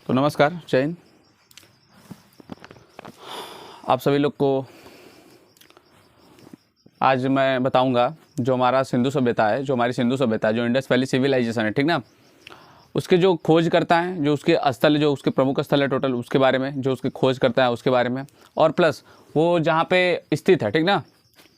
तो नमस्कार, जय हिंद। आप सभी लोग को आज मैं बताऊंगा जो हमारा सिंधु सभ्यता है, जो हमारी सिंधु सभ्यता है, जो इंडस वैली सिविलाइजेशन है, ठीक ना, उसके जो खोज करता है, जो उसके स्थल, जो उसके प्रमुख स्थल है टोटल, उसके बारे में, जो उसके खोज करता है उसके बारे में, और प्लस वो जहाँ पे स्थित है, ठीक ना,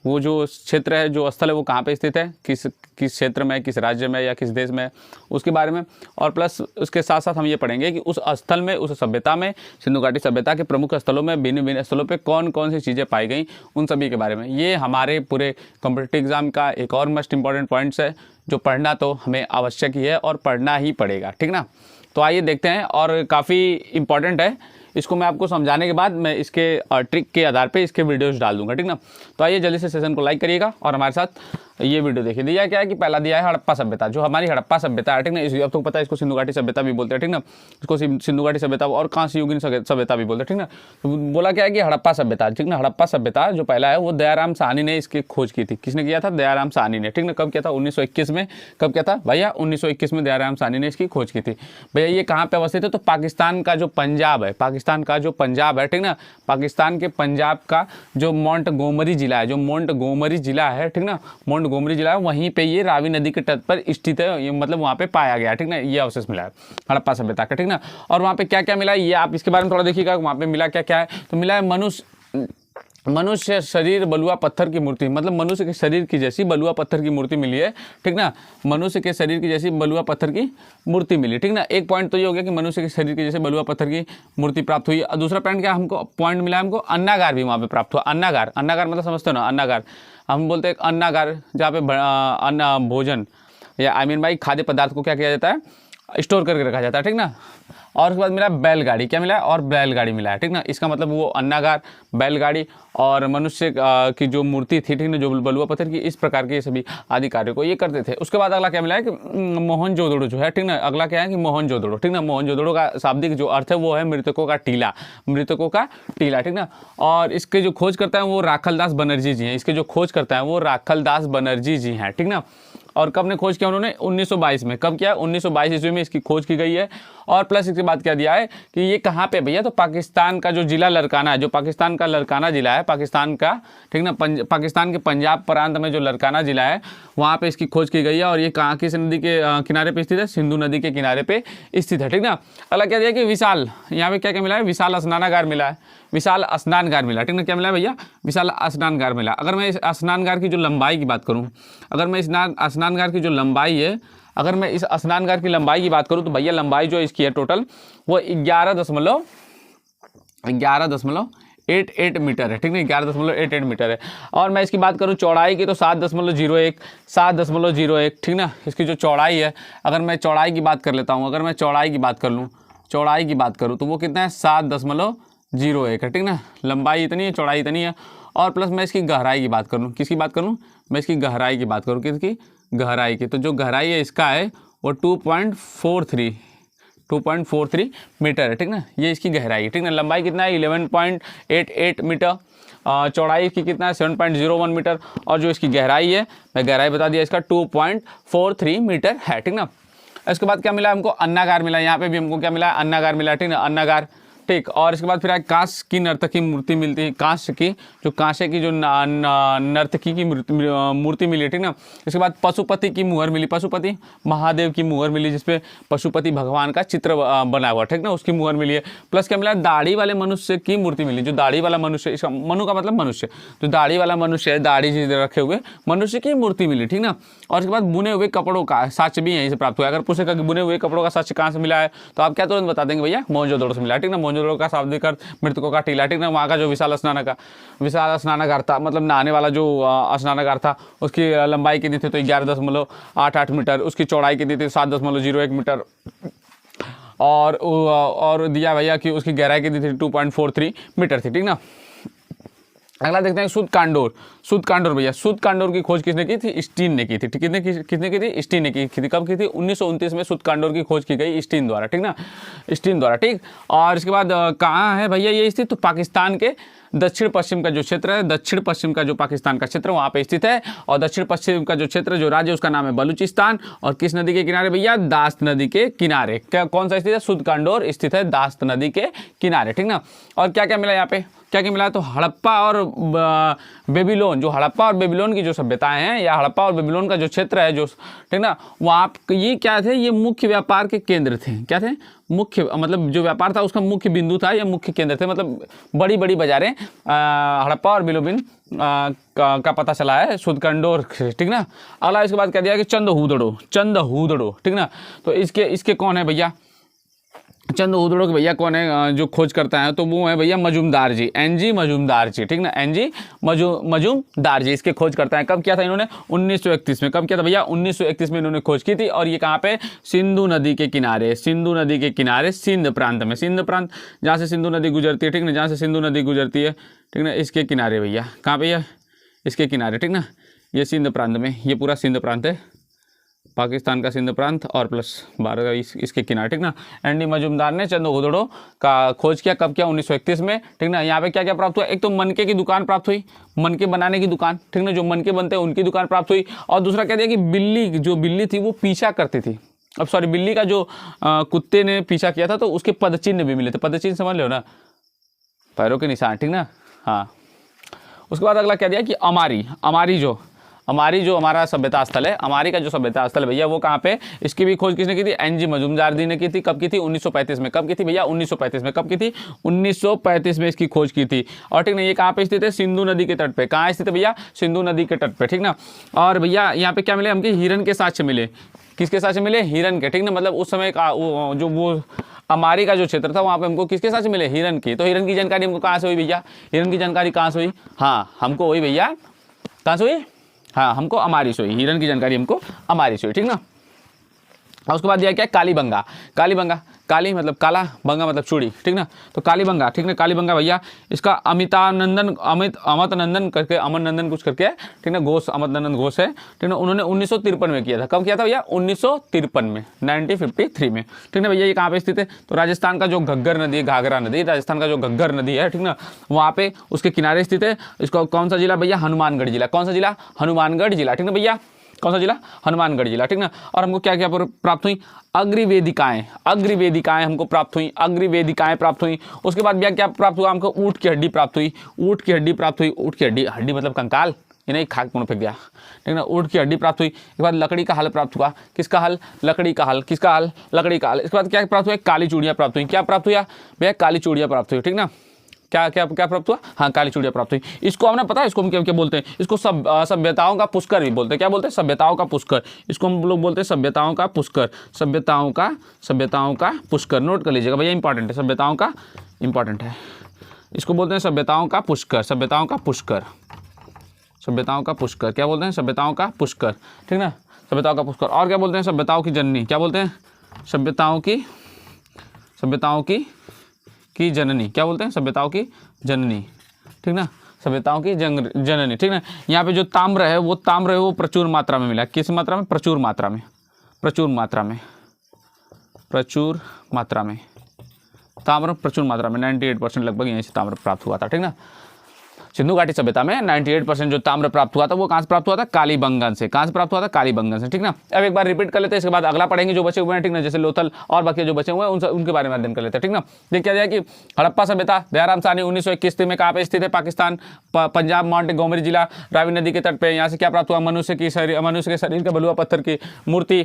वो जो क्षेत्र है, जो स्थल है, वो कहाँ पे स्थित है, किस क्षेत्र में, किस राज्य में या किस देश में, उसके बारे में। और प्लस उसके साथ साथ हम ये पढ़ेंगे कि उस स्थल में, उस सभ्यता में, सिंधु घाटी सभ्यता के प्रमुख स्थलों में, भिन्न भिन्न स्थलों पे कौन कौन सी चीज़ें पाई गई, उन सभी के बारे में। ये हमारे पूरे कॉम्पिटिटिव एग्जाम का एक और मोस्ट इंपॉर्टेंट पॉइंट्स है, जो पढ़ना तो हमें आवश्यक ही है और पढ़ना ही पड़ेगा, ठीक ना। तो आइए देखते हैं, और काफ़ी इंपॉर्टेंट है। इसको मैं आपको समझाने के बाद मैं इसके ट्रिक के आधार पे इसके वीडियोस डाल दूंगा, ठीक ना। तो आइए जल्दी से सेशन को लाइक करिएगा और हमारे साथ ये वीडियो देखिए। दिया क्या है कि पहला दिया है हड़प्पा सभ्यता, जो हमारी हड़प्पा सभ्यता है, ठीक ना। अब तो पता है इसको सिंधु घाटी सभ्यता भी बोलते हैं, ठीक ना। इसको सिंधु घाटी सभ्यता और कांस्ययुगीन सभ्यता भी बोलते हैं, ठीक ना। तो बोला क्या है कि हड़प्पा सभ्यता, ठीक ना। हड़प्पा सभ्यता जो पहला है वो दयाराम साहनी ने इसकी खोज की थी। किसने किया था? दयाराम साहनी ने, ठीक ना। कब किया था? 1921 में। कब किया था भैया? 1921 में दयाराम साहनी ने इसकी खोज की थी। भैया ये कहाँ पे अवस्थित है? तो पाकिस्तान का जो पंजाब है, पाकिस्तान का जो पंजाब है, ठीक ना, पाकिस्तान के पंजाब का जो मोंटगोमरी जिला है, जो मोंटगोमरी जिला है, ठीक ना, मोंटगोमरी जिला है, वहीं पे ये रावी नदी के तट पर स्थित है। ये मतलब वहाँ पे पाया गया, ठीक ना। ये अवशेष मिला है हड़प्पा सभ्यता का, ठीक ना। और वहाँ पे क्या क्या मिला है ये आप इसके बारे में थोड़ा देखिएगा। वहाँ पे मिला क्या क्या है? तो मिला है मनुष्य शरीर बलुआ पत्थर की मूर्ति, मतलब मनुष्य के शरीर की जैसी बलुआ पत्थर की मूर्ति मिली है, ठीक ना। मनुष्य के शरीर की जैसी बलुआ पत्थर की मूर्ति मिली, ठीक ना। एक पॉइंट तो ये हो गया कि मनुष्य के शरीर के जैसे बलुआ पत्थर की मूर्ति प्राप्त हुई। और दूसरा पॉइंट क्या हमको पॉइंट मिला, हमको अन्नागार भी वहाँ पे प्राप्त हुआ। अन्नागार, अन्नागार मतलब समझते हो ना, अन्नागार हम बोलते हैं अन्नागार, जहाँ पे अन्न भोजन या भाई खाद्य पदार्थ को क्या किया जाता है? स्टोर करके रखा जाता है, ठीक ना। और उसके बाद मिला बैलगाड़ी, क्या मिला है? और बैलगाड़ी मिला है, ठीक ना। इसका मतलब वो अन्नागार, बैलगाड़ी और मनुष्य की जो मूर्ति थी, ठीक ना, जो बलुआ पत्थर की, इस प्रकार के सभी आदि कार्यों को ये करते थे। उसके बाद अगला क्या मिला है कि मोहनजोदड़ो जो है, ठीक ना। अगला क्या है कि मोहनजोदड़ो, ठीक ना। मोहनजोदड़ो का शाब्दिक जो अर्थ है वो है मृतकों का टीला, मृतकों का टीला, ठीक ना। और इसके जो खोज करता है वो राखलदास बनर्जी जी हैं। इसके जो खोज करता है वो राखलदास बनर्जी जी हैं, ठीक ना। और कब ने खोज किया उन्होंने? 1922 में। कब किया? 1922 ईस्वी में इसकी खोज की गई है। और प्लस इसके बाद क्या दिया है कि ये कहाँ पे भैया? तो पाकिस्तान का जो जिला लरकाना है, जो पाकिस्तान का लरकाना जिला है, पाकिस्तान का, ठीक ना, पाकिस्तान के पंजाब प्रांत में जो लरकाना जिला है, वहाँ पे इसकी खोज की गई है। और ये कहाँ, किस नदी के किनारे पे स्थित है? सिंधु नदी के किनारे पे स्थित है, ठीक ना। अगला क्या दिया कि विशाल, यहाँ पे क्या क्या मिला है? विशाल स्नानागार मिला है, विशाल स्नानगार मिला, ठीक ना। क्या मिला है भैया? विशाल स्नानगार मिला। अगर मैं इस स्नानगार की जो लंबाई की बात करूँ, अगर मैं स्नानगार की जो लंबाई है, अगर मैं इस स्नानगार की लंबाई की बात करूँ तो भैया लंबाई जो इसकी है टोटल वो 11.88 मीटर है, ठीक है। 11.88 मीटर है। और मैं इसकी बात करूँ चौड़ाई की तो 7.01, ठीक ना। इसकी जो चौड़ाई है, अगर मैं चौड़ाई की बात कर लेता हूँ, अगर मैं चौड़ाई की बात कर लूँ, चौड़ाई की बात करूँ तो वो कितना है? 7.01 है, ठीक ना। लंबाई इतनी है, चौड़ाई इतनी है। और प्लस मैं इसकी गहराई की बात करूँ, किसकी बात करूँ? मैं इसकी गहराई की बात करूँ, किसकी? गहराई की। तो जो गहराई है इसका है वो 2.43 मीटर है, ठीक ना। ये इसकी गहराई है, ठीक ना। लंबाई कितना है? 11.88 मीटर। चौड़ाई की कितना है? 7.01 मीटर। और जो इसकी गहराई है, मैं गहराई बता दिया इसका 2.43 मीटर है, ठीक ना। इसके बाद क्या मिला हमको? अन्नागार मिला। यहाँ पे भी हमको क्या मिला? अन्नागार मिला, ठीक ना, अन्नागार, ठीक। और इसके बाद फिर कांस्य की नर्तकी मूर्ति मिलती है, कांस्य की, जो कांसे की जो नर्तकी की मूर्ति मिली, ठीक ना। इसके बाद पशुपति की मुहर मिली, पशुपति महादेव की मुहर मिली, जिसपे पशुपति भगवान का चित्र बना हुआ, ठीक ना, उसकी मुहर मिली है। प्लस क्या मिला? दाढ़ी वाले मनुष्य की मूर्ति मिली, जो दाढ़ी वाला मनुष्य, इसका मनु का मतलब मनुष्य, जो दाढ़ी वाला मनुष्य है, दाढ़ी रखे हुए मनुष्य की मूर्ति मिली, ठीक ना। और इसके बाद बुने हुए कपड़ों का साक्ष्य भी यहीं से प्राप्त हुआ। अगर पूछेगा कि बुने हुए कपड़ों का साक्ष्य कहाँ से मिला है, तो आप क्या तुरंत बता देंगे? भैया मोहनजोदड़ो से मिला, ठीक ना। मोहनजोदड़ो का शाब्दिक अर्थ मृतकों का टीला, ठीक ना। वहाँ का जो विशाल स्नानागार था, मतलब नहाने वाला जो स्नानागार था, उसकी लंबाई कितनी थी? तो 11.88 मीटर। उसकी चौड़ाई कितनी थी? 7.01 मीटर। और दिया भैया कि उसकी गहराई कितनी थी? 2.43 मीटर थी, ठीक ना। अगला देखते हैं सूद कांडोर। सूद कांडोर भैया, सूद कांडोर की खोज किसने की थी? स्टीन ने की थी। किसने की थी? स्टीन ने की थी। कब की थी? 1929 में सूद कांडोर की खोज की गई स्टीन द्वारा, ठीक ना, स्टीन द्वारा, ठीक। और इसके बाद कहाँ है भैया ये स्थित? तो पाकिस्तान के दक्षिण पश्चिम का जो क्षेत्र है, दक्षिण पश्चिम का जो पाकिस्तान का क्षेत्र वहाँ पे स्थित है। और दक्षिण पश्चिम का जो क्षेत्र, जो राज्य, उसका नाम है बलूचिस्तान। और किस नदी के किनारे भैया? दास्त नदी के किनारे। क्या, कौन सा स्थित है? सूद कांडोर स्थित है दास्त नदी के किनारे, ठीक ना। और क्या क्या मिला यहाँ पे? क्या क्या मिला? तो हड़प्पा और बेबीलोन, जो हड़प्पा और बेबीलोन की जो सभ्यताएं हैं, या हड़प्पा और बेबीलोन का जो क्षेत्र है, जो, ठीक ना, वहाँ ये क्या थे? ये मुख्य व्यापार के केंद्र थे। क्या थे? मुख्य, मतलब जो व्यापार था उसका मुख्य बिंदु था, या मुख्य केंद्र थे, मतलब बड़ी बड़ी बाजारें हड़प्पा और बेबीलोन का पता चला है सूद कांडोर, ठीक ना। अगला इसके बाद कह दिया कि चंदहूदड़ो, चंदहूदड़ो, ठीक ना। तो इसके कौन है भैया? चंदहूदड़ो के भैया कौन है जो खोज करता है? तो वो है भैया मजूमदार जी, एनजी मजूमदार जी, ठीक ना, एनजी मजूमदार जी इसके खोज करता है। कब किया था इन्होंने? 1931 में। कब किया था भैया? 1931 में इन्होंने खोज की थी। और ये कहाँ पे? सिंधु नदी के किनारे, सिंधु नदी के किनारे, सिंध प्रांत में, सिंध प्रांत जहाँ से सिंधु नदी गुजरती है, ठीक ना, जहाँ से सिंधु नदी गुजरती है, ठीक ना, इसके किनारे भैया। कहाँ पे भैया? इसके किनारे, ठीक ना, ये सिंध प्रांत में, ये पूरा सिंध प्रांत है, पाकिस्तान का सिंध प्रांत और प्लस भारत का इसके किनारे, ठीक ना। एनडी मजूमदार ने चंदहूदड़ो का खोज किया। कब किया? 1931 में, ठीक ना। यहाँ पे क्या क्या प्राप्त हुआ? एक तो मनके की दुकान प्राप्त हुई, मनके बनाने की दुकान, ठीक ना, जो मनके बनते हैं उनकी दुकान प्राप्त हुई। और दूसरा क्या दिया कि बिल्ली, जो बिल्ली थी वो पीछा करती थी, अब सॉरी, बिल्ली का जो कुत्ते ने पीछा किया था, तो उसके पदचिन्ह भी मिले थे। पदचिन्ह समझ लो ना, पैरों के निशान, ठीक ना, हाँ। उसके बाद अगला क्या दिया कि अमारी जो हमारा सभ्यता स्थल है, अमारी का जो सभ्यता स्थल भैया वो कहाँ पे? इसकी भी खोज किसने की थी? एनजी मजूमदार जी ने की थी। कब की थी? 1935 में। कब की थी भैया? 1935 में। कब की थी? 1935 में इसकी खोज की थी। और ठीक ना, ये कहाँ पे स्थित है? सिंधु नदी के तट पे। कहाँ स्थित है भैया? सिंधु नदी के तट पे, ठीक ना। और भैया यहाँ पे क्या मिले हमके? हिरन के साक्ष्य मिले। किसके साक्ष्य मिले? हिरन के, ठीक ना। मतलब उस समय का वो अमारी का जो क्षेत्र था वहाँ पे हमको किसके साक्ष्य मिले? हिरन की। तो हिरन की जानकारी हमको कहाँ से हुई भैया? हिरन की जानकारी कहाँ से हुई? हाँ, हमको हुई भैया, कहाँ से हुई? हाँ, हमको अमारी से हुई। हिरन की जानकारी हमको अमारी से हुई, ठीक ना। और उसके बाद दिया क्या? कालीबंगा। कालीबंगा, काली मतलब काला, बंगा मतलब चूड़ी, ठीक ना। तो कालीबंगा, ठीक ना, कालीबंगा भैया, इसका अमित नंदन करके, अमर नंदन कुछ करके, ठीक ना, घोष, अमर नंदन घोष है, ठीक ना। उन्होंने 1953 में किया था। कब किया था भैया? 1953 में, 1953 में, ठीक ना भैया। ये कहाँ पे स्थित है? तो राजस्थान का जो घग्गर नदी है, घाघरा नदी, राजस्थान का जो घग्गर नदी है, ठीक ना, वहाँ पे उसके किनारे स्थित है। इसका कौन सा जिला भैया? हनुमानगढ़ जिला। कौन सा जिला? हनुमानगढ़ जिला, ठीक ना भैया। कौन सा जिला? हनुमानगढ़ जिला, ठीक ना। और हमको क्या क्या प्राप्त हुई? अग्रिवेदिकाएं, अग्रिवेदिकाएं हमको प्राप्त हुई, अग्रिवेदिकाएं प्राप्त हुई। उसके बाद भैया क्या प्राप्त हुआ हमको? ऊँट की हड्डी प्राप्त हुई, ऊँट की हड्डी प्राप्त हुई। ऊँट की हड्डी, हड्डी मतलब कंकाल, ये नहीं खाक कौन फेंक दिया, ठीक ना। ऊँट की हड्डी प्राप्त हुई। इसके बाद लकड़ी का हल प्राप्त हुआ। किसका हल? लकड़ी का हल। किसका हल? लकड़ी का हल। इसके बाद क्या प्राप्त हुआ? काली चूड़ियाँ प्राप्त हुई। क्या प्राप्त हुआ भैया? काली चूड़ियाँ प्राप्त हुई, ठीक ना। क्या क्या क्या प्राप्त हुआ? हाँ, काली चूड़ियाँ प्राप्त हुई। इसको हमने पता है, इसको हम क्या क्या बोलते हैं? इसको सभ्यताओं का पुष्कर भी बोलते हैं। क्या बोलते हैं? सभ्यताओं का पुष्कर। इसको हम लोग बोलते हैं सभ्यताओं का पुष्कर, सभ्यताओं का पुष्कर। नोट कर लीजिएगा भैया, इंपॉर्टेंट है, सभ्यताओं का इंपॉर्टेंट है। इसको बोलते हैं सभ्यताओं का पुष्कर, सभ्यताओं का पुष्कर, सभ्यताओं का पुष्कर। क्या बोलते हैं? सभ्यताओं का पुष्कर, ठीक ना, सभ्यताओं का पुष्कर। और क्या बोलते हैं? सभ्यताओं की जननी। क्या बोलते हैं? सभ्यताओं की जननी। क्या बोलते हैं? सभ्यताओं की जननी, ठीक ना, सभ्यताओं की जननी, ठीक ना। यहाँ पे जो ताम्र है वो प्रचुर मात्रा में मिला। किस मात्रा में? प्रचुर मात्रा में, प्रचुर मात्रा में, प्रचुर मात्रा में ताम्र, प्रचुर मात्रा में 98% लगभग यहीं से ताम्र प्राप्त हुआ था, ठीक ना। सिंधु घाटी सभ्यता में 98% जो ताम्र प्राप्त हुआ था वो कहाँ से प्राप्त हुआ था? कालीबंगन से। कहाँ से प्राप्त हुआ था? कालीबंगन से, ठीक ना। अब एक बार रिपीट कर लेते हैं, इसके बाद अगला पढ़ेंगे जो बचे हुए हैं, ठीक ना, जैसे लोथल और बाकी जो बचे हुए हैं उनके बारे में अध्ययन कर लेते हैं, ठीक ना। देख क्या जाए कि हड़प्पा सभ्यता, दयाराम साहनी 1921 में कहाँ पे स्थित है? पाकिस्तान, पंजाब, माउंट गोमरी जिला, रावी नदी के तट पे। यहाँ से क्या प्राप्त हुआ? मनुष्य के शरीर का बलुआ पत्थर की मूर्ति,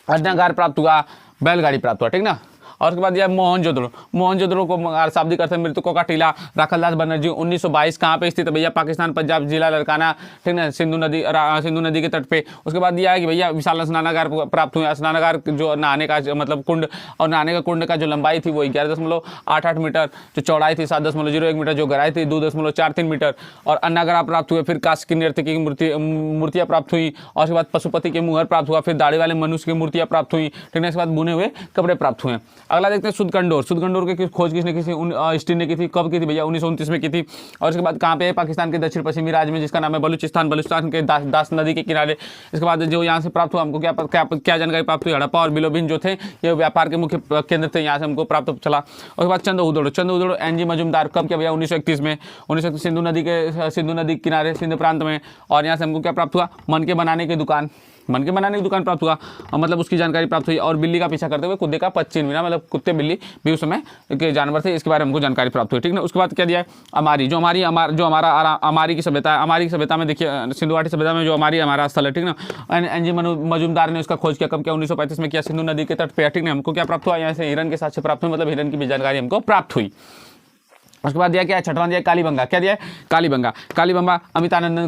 अजनागार प्राप्त हुआ, बैलगाड़ी प्राप्त हुआ, ठीक ना। और उसके बाद यह मोहनजोदड़ो को शाब्दिक अर्थ में मृतकों का टीला, राखलदास बनर्जी 1922 कहाँ पे स्थित है भैया? पाकिस्तान, पंजाब, जिला लड़काना, ठीक ना, सिंधु नदी के तट पे। उसके बाद दिया है कि भैया विशाल स्नानागार प्राप्त हुए। स्नानागार जो नहाने का मतलब कुंड, और नहाने का कुंड का जो लंबाई थी वो 11.88 मीटर, जो चौड़ाई थी 7.01 मीटर, जो गहराई थी 2.43 मीटर। और अन्नागार प्राप्त हुए। फिर काश की नर्तकी की मूर्तियाँ प्राप्त हुई। और उसके बाद पशुपति के मुहर प्राप्त हुआ। फिर दाढ़ी वाले मनुष्य की मूर्तियाँ प्राप्त हुई, ठीक है। इसके बाद बुने हुए कपड़े प्राप्त हुए। अगला देखते हैं सुदगंडोर। सुदगंडोर की खोज किसने की थी? स्टीन ने की थी। कब की थी भैया? 1929 में की थी। और इसके बाद कहाँ पे है? पाकिस्तान के दक्षिण पश्चिमी राज्य में, जिसका नाम है बलूचिस्तान। बलूचिस्तान के दास नदी के किनारे। इसके बाद जो यहाँ से प्राप्त हुआ हमको क्या जानकारी प्राप्त हुई? हड़प्पा और बिलोबिन जो थे ये व्यापार के मुख्य केंद्र थे, यहाँ से हमको प्राप्त चला। उसके बाद चंद्रउदड़ो एनजी मजूमदार। कब किया भैया? 1931 में। 1931 सिंधु नदी के किनारे सिंध प्रांत में। और यहाँ से हमको क्या प्राप्त हुआ? मन के बनाने की दुकान प्राप्त हुआ, मतलब उसकी जानकारी प्राप्त हुई। और बिल्ली का पीछा करते हुए कुत्ते का 25 मिनट, मतलब कुत्ते बिल्ली भी उस समय के जानवर थे, इसके बारे में हमको जानकारी प्राप्त हुई। ठीक ना। उसके बाद क्या दिया है? अमारी। जो हमारा अमारी की सभ्यता है, अमारी की सभ्यता में देखिए सिंधु घाटी सभ्यता में जो हमारा स्थल है, ठीक ना। एनजी मजूमदार ने उसका खोज किया। कब किया? 1935 में किया, सिंधु नदी के तट पर। ठीक ना। हमको क्या प्राप्त हुआ? यहाँ से हिरन के साक्ष्य प्राप्त हुए, मतलब हिरन की भी जानकारी हमको प्राप्त हुई। उसके बाद दिया क्या? छठवां दिया कालीबंगा। क्या दिया है? कालीबंगा अमितानंदन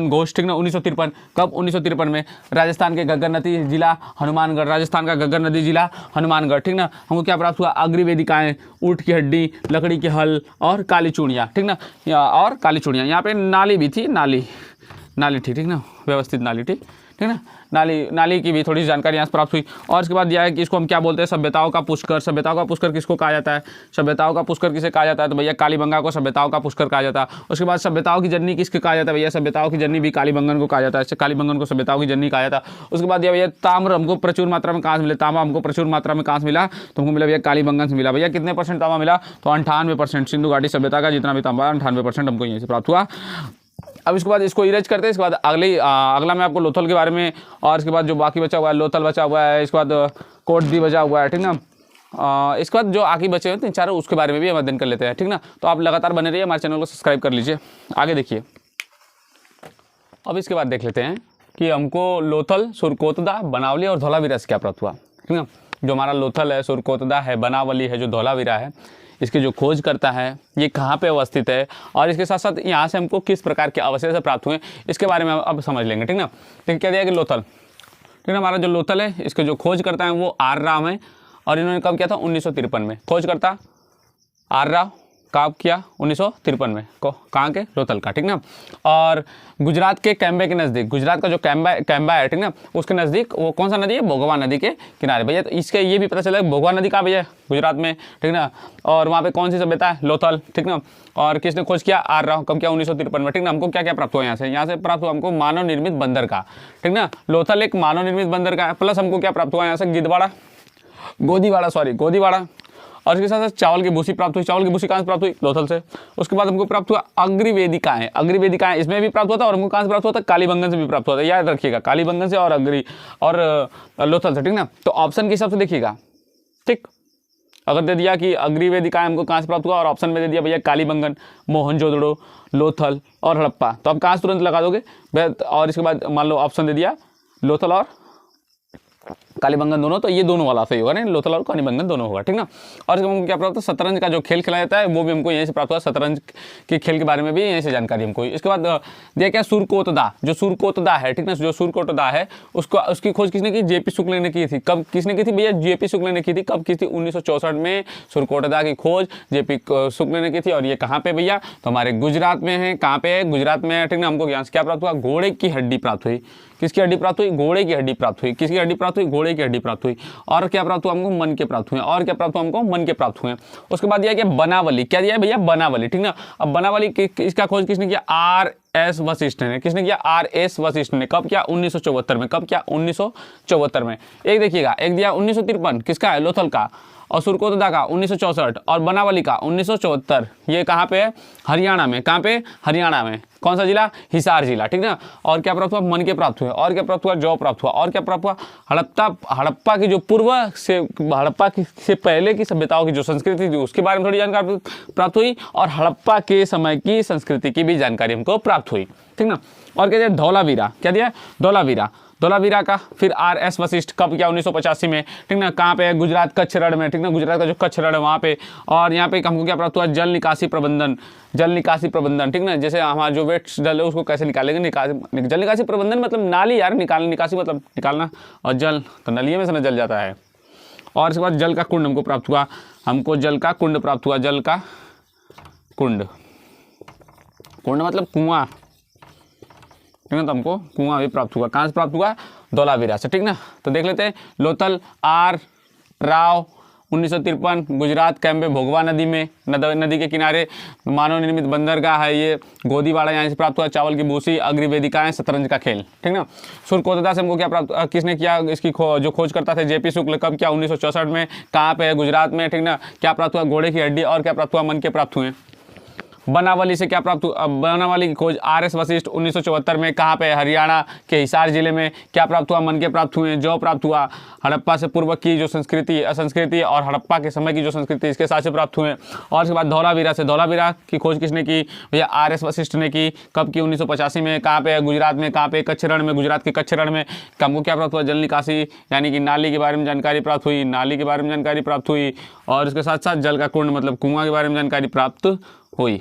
घोष। ठीक ना। 1953। कब? 1953 में राजस्थान के घग्गर नदी जिला हनुमानगढ़। राजस्थान का घग्गर नदी जिला हनुमानगढ़। ठीक ना। हमको क्या प्राप्त हुआ? अग्रिवेदिकाएं, ऊँट की हड्डी, लकड़ी के हल और काली चूड़ियाँ। ठीक ना। और काली चूड़ियाँ। यहाँ पे नाली भी थी, नाली थी। ठीक ना। व्यवस्थित नाली थी। ठीक ना। नाली की भी थोड़ी जानकारी यहाँ से प्राप्त हुई। और इसके बाद दिया है कि इसको हम क्या बोलते हैं? सभ्यताओं का पुष्कर। सभ्यताओं का पुष्कर किसको कहा जाता है? सभ्यताओं का पुष्कर किसे कहा जाता है? तो भैया कालीबंगा को सभ्यताओं का पुष्कर कहा जाता है। उसके बाद सभ्यताओं की जननी किसको कहा जाता है? भैया सभ्यताओं की जननी भी कालीबंगन को कहा जाता है। कालीबंगन को सभ्यताओं की जननी कहा जाता है। उसके बाद दिया भैया ताम्र हमको प्रचुर मात्रा में कहाँ से मिला? तांबा हमको प्रचुर मात्रा में कहाँ से मिला? तो हमको मिला भैया कालीबंगन से मिला। भैया कितने % तांबा मिला? तो 98%। सिंधु घाटी सभ्यता का जितना भी तांबा 98% हमको यहीं से प्राप्त हुआ। अब इसके बाद इसको इरेज करते हैं। इसके बाद अगला मैं आपको लोथल के बारे में, और इसके बाद जो बाकी बचा हुआ है लोथल बचा हुआ है, इसके बाद कोटदी बचा हुआ है। ठीक ना। इसके बाद जो आगे बचे हुए 3-4 उसके बारे में भी हम अध्ययन कर लेते हैं। ठीक ना। तो आप लगातार बने रहिए, हमारे चैनल को सब्सक्राइब कर लीजिए। आगे देखिए, अब इसके बाद देख लेते हैं कि हमको लोथल, सुरकोतदा, बनावली और धौलावीरा से क्या प्राप्त हुआ। ठीक ना। जो हमारा लोथल है, सुरकोतदा है, बनावली है, जो धौलावीरा है, इसकी जो खोज करता है ये कहाँ पे अवस्थित है, और इसके साथ साथ यहाँ से हमको किस प्रकार के अवशेष प्राप्त हुए, इसके बारे में अब समझ लेंगे। ठीक ना। ठीक, क्या दिया कि लोथल। ठीक है। हमारा जो लोथल है इसके जो खोज करता है वो आर राव है, और इन्होंने कब किया था? 1953 में। खोज करता आर राव कब किया? 1953 में। कहाँ के? लोथल का। ठीक ना। और गुजरात के कैम्बे के नज़दीक, गुजरात का जो कैम्बा है, ठीक ना, उसके नज़दीक वो कौन सा नदी है? भोगवा नदी के किनारे। भैया तो इसके ये भी पता चला भोगवा नदी कहाँ भैया? गुजरात में। ठीक ना। और वहाँ पे कौन सी सभ्यता है? लोथल। ठीक ना। और किसने खोज किया? आर राव। कब किया? 1953 में। ठीक ना। हमको क्या क्या प्राप्त हुआ यहाँ से प्राप्त हुआ हमको मानव निर्मित बंदर का। ठीक ना। लोथल एक मानव निर्मित बंदर का है, प्लस हमको क्या प्राप्त हुआ यहाँ से? गोदीवाड़ा। और इसके साथ साथ चावल की भूसी प्राप्त हुई। चावल की भूसी कहाँ से प्राप्त हुई? लोथल से। उसके बाद हमको प्राप्त हुआ अग्रिवेदिकाएं, इसमें भी प्राप्त हुआ था, और हमको कहाँ से प्राप्त हुआ था? कालीबंगन से भी प्राप्त हुआ था। याद रखिएगा, कालीबंगन से और लोथल से। ठीक ना। तो ऑप्शन के हिसाब से देखिएगा। ठीक, अगर दे दिया कि अग्रिवेदिकाएं हमको कहाँ से प्राप्त हुआ, और ऑप्शन में दे दिया भैया कालीबंगन, मोहनजोदड़ो, लोथल और हड़प्पा, तो आप कहाँ से तुरंत लगा दोगे? और इसके बाद मान लो ऑप्शन दे दिया लोथल और कालीबंगन दोनों, तो ये दोनों वाला सही होगा, नहीं लोथल और कालीबंगन दोनों होगा। ठीक ना। और हमको क्या प्राप्त हुआ? शतरंज का जो खेल खेला जाता है वो भी हमको यहीं से प्राप्त हुआ। शतरंज के खेल के बारे में भी यहीं से जानकारी हमको। इसके बाद दिया क्या? सुरकोतदा। जो सुरकोतदा है, ठीक ना, जो सुरकोतदा है उसकी खोज किसने की? जेपी शुक्ल ने की थी। कब किसने की थी भैया? जेपी शुक्ल ने की थी। कब की थी? 1964 में सुरकोतदा की खोज जेपी शुक्ल ने की थी। और ये कहाँ पे भैया? तो हमारे गुजरात में है। कहाँ पे है? गुजरात में है। ठीक ना। हमको यहाँ से क्या प्राप्त हुआ? घोड़े की हड्डी प्राप्त हुई। किसकी हड्डी प्राप्त हुई? घोड़े की हड्डी प्राप्त हुई। किसकी हड्डी प्राप्त हुई? घोड़े की हड्डी प्राप्त हुई। और क्या प्राप्त हुआ हमको? मन के प्राप्त हुए। और क्या प्राप्त हुआ हमको? मन के प्राप्त हुए। उसके बाद दिया क्या? बनावली। क्या दिया भैया? बनावली। ठीक ना। अब बनावली इसका खोज किसने किया? RS वशिष्ठ ने। किसने किया? RS वशिष्ठ ने। कब किया? 1974 में। कब किया? 1974 में। एक देखिएगा, एक दिया 1953 किसका है? लोथल का। और सुरकोतदा का 1964, और बनावली का 1974। ये कहाँ पे है? हरियाणा में। कहाँ पे? हरियाणा में। कौन सा जिला? हिसार जिला। ठीक ना। और क्या प्राप्त हुआ? मन के प्राप्त हुए। और क्या प्राप्त हुआ? जौ प्राप्त हुआ। और क्या प्राप्त हुआ? हड़प्पा की जो हड़प्पा से पहले की सभ्यताओं की जो संस्कृति थी उसके बारे में थोड़ी जानकारी प्राप्त हुई, और हड़प्पा के समय की संस्कृति की भी जानकारी हमको प्राप्त हुई। ठीक ना। और क्या दिया? धौलावीरा। क्या दिया? धौलावीरा का फिर RS वशिष्ठ। कब किया? 1985 में। ठीक ना। कहाँ पे है? गुजरात कच्छ रण में। ठीक ना। गुजरात का जो कच्छ रण है वहाँ पे। और यहाँ पे हमको क्या प्राप्त हुआ? जल निकासी प्रबंधन। ठीक ना। जैसे हमारा जो वेस्ट जल है उसको कैसे निकालेंगे? जल निकासी प्रबंधन मतलब नाली यार, निकासी मतलब निकालना, और जल तो नलिये में से न जल जाता है। और इसके बाद जल का कुंड हमको प्राप्त हुआ। जल का कुंड प्राप्त हुआ। जल का कुंड मतलब कुआं। ठीक ना। तो हमको कुआं भी प्राप्त हुआ। कहाँ से प्राप्त हुआ? धौलावीरा से। ठीक ना। तो देख लेते हैं लोथल आर राव 1953 गुजरात कैम्बे भोगवा नदी में नदी के किनारे मानव निर्मित बंदरगाह है ये। गोदीवाड़ा यहाँ से प्राप्त हुआ, चावल की भूसी, अग्रवेदिकाएं, शतरंज का खेल, ठीक ना। सूर्यकोटदा से हमको क्या प्राप्त, किसने किया, इसकी जो खोज करता था जेपी शुक्ल, कब किया, 1964 में। कहाँ पे है, गुजरात में, ठीक ना। क्या प्राप्त हुआ, घोड़े की हड्डी, और क्या प्राप्त हुआ, मन के प्राप्त हुए। बनावली से क्या प्राप्त हुआ, बनावली की खोज आर.एस. वशिष्ठ 1974 में। कहाँ पे, हरियाणा के हिसार जिले में। क्या प्राप्त हुआ, मन के प्राप्त हुए। जो प्राप्त हुआ, हड़प्पा से पूर्व की जो संस्कृति और हड़प्पा के समय की जो संस्कृति, इसके साथ से प्राप्त हुए। और इसके बाद धौलावीरा से, धौलावीरा की खोज किसने की, भैया आर.एस. वशिष्ठ ने की। कब की, 1985 में। कहाँ पे, गुजरात में। कहाँ पे, कच्छ रण में, गुजरात के कच्छ रण में। हमको क्या प्राप्त हुआ, जल निकासी यानी कि नाली के बारे में जानकारी प्राप्त हुई, नाली के बारे में जानकारी प्राप्त हुई। और इसके साथ साथ जल का कुंड मतलब कुआं के बारे में जानकारी प्राप्त हुई,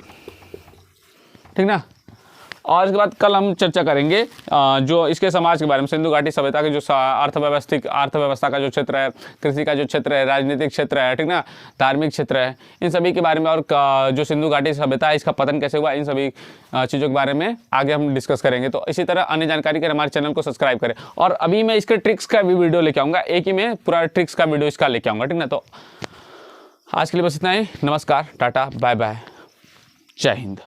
ठीक ना। और इसके बाद कल हम चर्चा करेंगे जो इसके समाज के बारे में, सिंधु घाटी सभ्यता के जो अर्थव्यवस्था का जो क्षेत्र है, कृषि का जो क्षेत्र है, राजनीतिक क्षेत्र है, ठीक ना, धार्मिक क्षेत्र है, इन सभी के बारे में। और जो सिंधु घाटी सभ्यता है, इसका पतन कैसे हुआ, इन सभी चीज़ों के बारे में आगे हम डिस्कस करेंगे। तो इसी तरह अन्य जानकारी के लिए हमारे चैनल को सब्सक्राइब करें। और अभी मैं इसके ट्रिक्स का भी वीडियो लेके आऊँगा, एक ही में पूरा ट्रिक्स का वीडियो इसका लेके आऊँगा, ठीक ना। तो आज के लिए बस इतना ही। नमस्कार, टाटा, बाय बाय, जय हिंद।